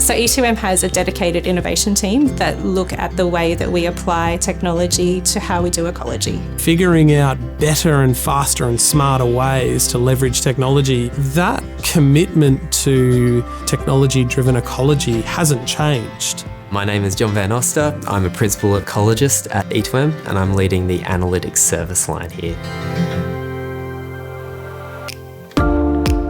So E2M has a dedicated innovation team that look at the way that we apply technology to how we do ecology. Figuring out better and faster and smarter ways to leverage technology, that commitment to technology-driven ecology hasn't changed. My name is John Van Oster. I'm a principal ecologist at E2M and I'm leading the analytics service line here.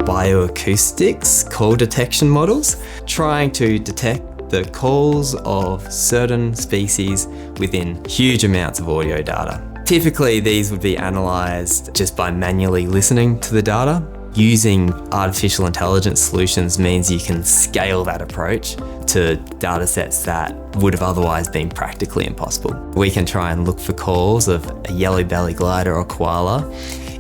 Bioacoustics call detection models, trying to detect the calls of certain species within huge amounts of audio data. Typically, these would be analysed just by manually listening to the data. Using artificial intelligence solutions means you can scale that approach to data sets that would have otherwise been practically impossible. We can try and look for calls of a yellow-bellied glider or koala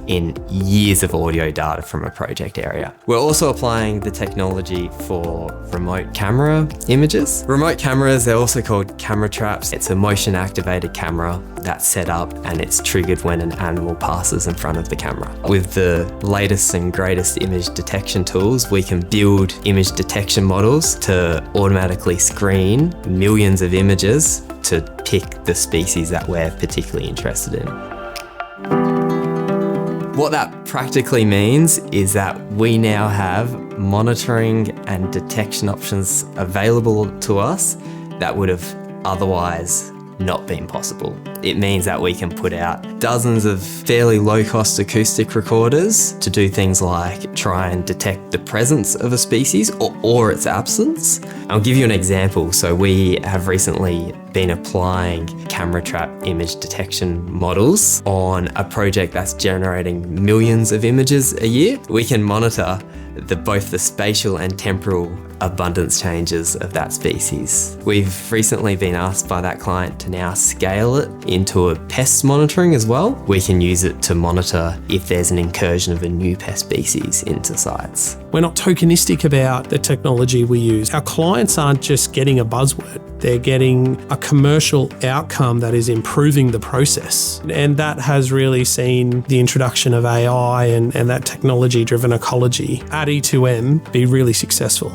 in years of audio data from a project area. We're also applying the technology for remote camera images. Remote cameras, they're also called camera traps. It's a motion activated camera that's set up and it's triggered when an animal passes in front of the camera. With the latest and greatest image detection tools, we can build image detection models to automatically screen millions of images to pick the species that we're particularly interested in. What that practically means is that we now have monitoring and detection options available to us that would have otherwise not been possible. It means that we can put out dozens of fairly low-cost acoustic recorders to do things like try and detect the presence of a species or its absence. I'll give you an example. So we have recently been applying camera trap image detection models on a project that's generating millions of images a year. We can monitor both the spatial and temporal abundance changes of that species. We've recently been asked by that client to now scale it into a pest monitoring as well. We can use it to monitor if there's an incursion of a new pest species into sites. We're not tokenistic about the technology we use. Our clients aren't just getting a buzzword. They're getting a commercial outcome that is improving the process. And that has really seen the introduction of AI and that technology-driven ecology at E2M be really successful.